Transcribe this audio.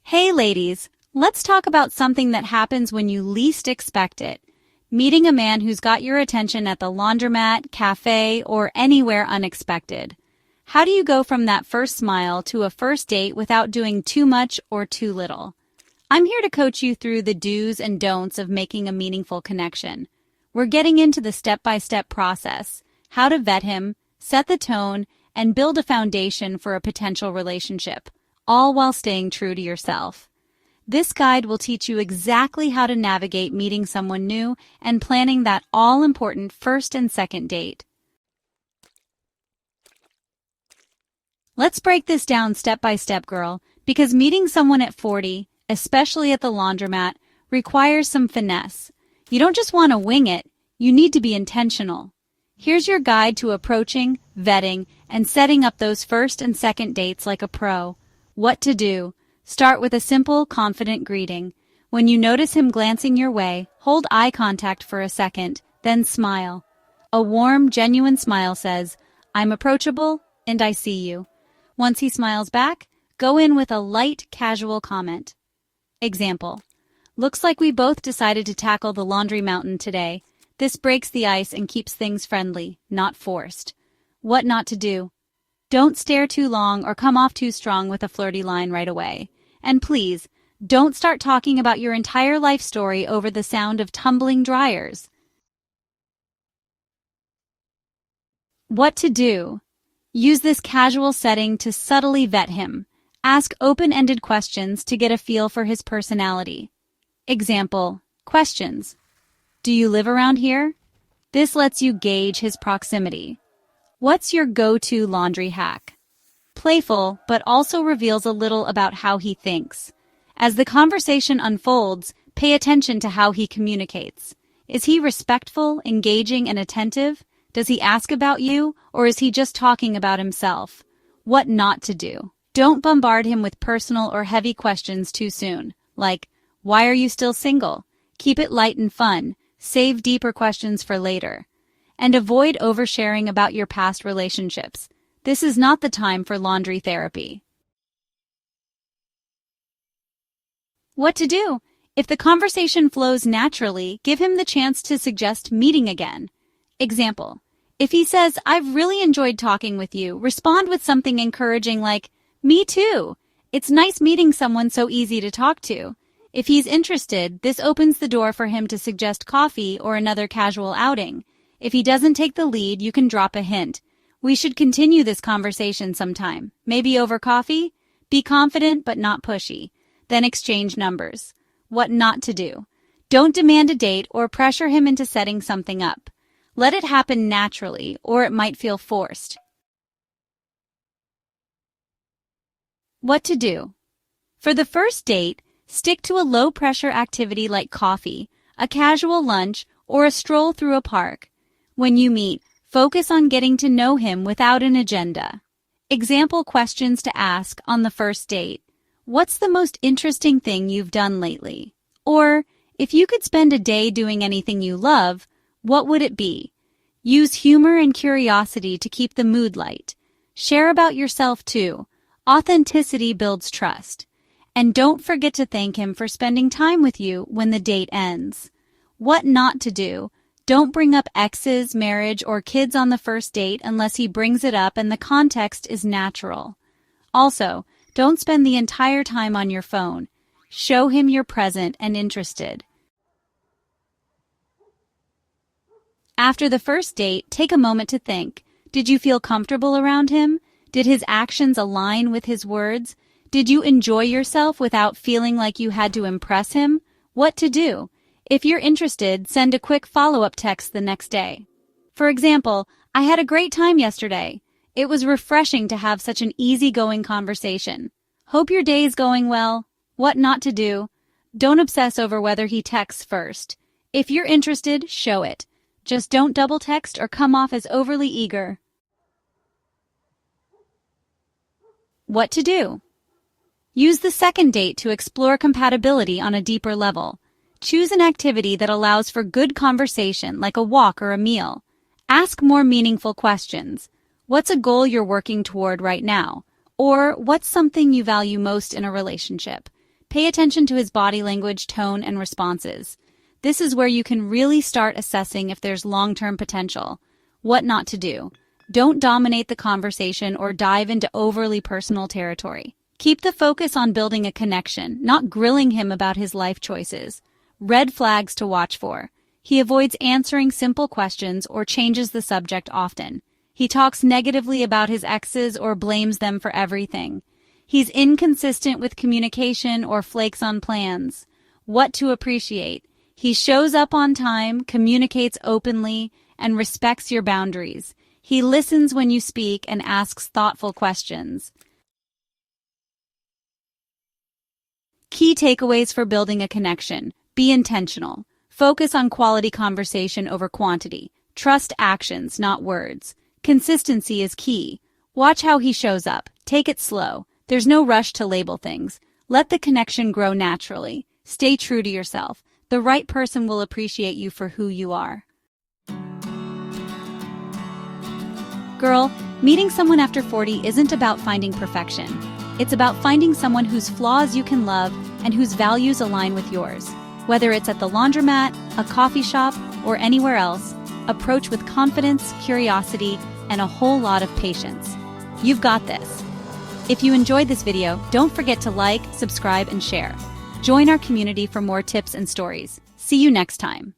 Hey ladies, let's talk about something that happens when you least expect it. Meeting a man who's got your attention at the laundromat, cafe, or anywhere unexpected. How do you go from that first smile to a first date without doing too much or too little? I'm here to coach you through the do's and don'ts of making a meaningful connection. We're getting into the step-by-step process, how to vet him, set the tone, and build a foundation for a potential relationship, all while staying true to yourself. This guide will teach you exactly how to navigate meeting someone new and planning that all-important first and second date. Let's break this down step by step, girl, because meeting someone at 40, especially at the laundromat, requires some finesse. You don't just want to wing it, you need to be intentional. Here's your guide to approaching, vetting, and setting up those first and second dates like a pro. What to do. Start with a simple, confident greeting. When you notice him glancing your way, hold eye contact for a second, then smile. A warm, genuine smile says, "I'm approachable, and I see you." Once he smiles back, go in with a light, casual comment. Example: "Looks like we both decided to tackle the laundry mountain today. This breaks the ice and keeps things friendly, not forced." What not to do. Don't stare too long or come off too strong with a flirty line right away. And please, don't start talking about your entire life story over the sound of tumbling dryers. What to do. Use this casual setting to subtly vet him. Ask open-ended questions to get a feel for his personality. Example: questions. Do you live around here? This lets you gauge his proximity. What's your go-to laundry hack? Playful, but also reveals a little about how he thinks. As the conversation unfolds, pay attention to how he communicates. Is he respectful, engaging, and attentive? Does he ask about you, or is he just talking about himself? What not to do. Don't bombard him with personal or heavy questions too soon, like, "Why are you still single?" Keep it light and fun. Save deeper questions for later. And avoid oversharing about your past relationships. This is not the time for laundry therapy. What to do? If the conversation flows naturally, give him the chance to suggest meeting again. Example: if he says, "I've really enjoyed talking with you," respond with something encouraging like, "Me too. It's nice meeting someone so easy to talk to." If he's interested, this opens the door for him to suggest coffee or another casual outing. If he doesn't take the lead, you can drop a hint. "We should continue this conversation sometime. Maybe over coffee?" Be confident but not pushy. Then exchange numbers. What not to do. Don't demand a date or pressure him into setting something up. Let it happen naturally, or it might feel forced. What to do. For the first date, stick to a low-pressure activity like coffee, a casual lunch, or a stroll through a park. When you meet, focus on getting to know him without an agenda. Example questions to ask on the first date. What's the most interesting thing you've done lately? Or, if you could spend a day doing anything you love, what would it be? Use humor and curiosity to keep the mood light. Share about yourself too. Authenticity builds trust. And don't forget to thank him for spending time with you when the date ends. What not to do. Don't bring up exes, marriage, or kids on the first date unless he brings it up and the context is natural. Also, don't spend the entire time on your phone. Show him you're present and interested. After the first date, take a moment to think. Did you feel comfortable around him? Did his actions align with his words? Did you enjoy yourself without feeling like you had to impress him? What to do? If you're interested, send a quick follow-up text the next day. For example, "I had a great time yesterday. It was refreshing to have such an easygoing conversation. Hope your day is going well." What not to do. Don't obsess over whether he texts first. If you're interested, show it. Just don't double text or come off as overly eager. What to do. Use the second date to explore compatibility on a deeper level. Choose an activity that allows for good conversation, like a walk or a meal. Ask more meaningful questions. What's a goal you're working toward right now? Or what's something you value most in a relationship? Pay attention to his body language, tone, and responses. This is where you can really start assessing if there's long-term potential. What not to do. Don't dominate the conversation or dive into overly personal territory. Keep the focus on building a connection, not grilling him about his life choices. Red flags to watch for. He avoids answering simple questions or changes the subject often. He talks negatively about his exes or blames them for everything. He's inconsistent with communication or flakes on plans. What to appreciate. He shows up on time, communicates openly, and respects your boundaries. He listens when you speak and asks thoughtful questions. Key takeaways for building a connection. Be intentional. Focus on quality conversation over quantity. Trust actions, not words. Consistency is key. Watch how he shows up. Take it slow. There's no rush to label things. Let the connection grow naturally. Stay true to yourself. The right person will appreciate you for who you are. Girl, meeting someone after 40 isn't about finding perfection. It's about finding someone whose flaws you can love and whose values align with yours. Whether it's at the laundromat, a coffee shop, or anywhere else, approach with confidence, curiosity, and a whole lot of patience. You've got this. If you enjoyed this video, don't forget to like, subscribe, and share. Join our community for more tips and stories. See you next time.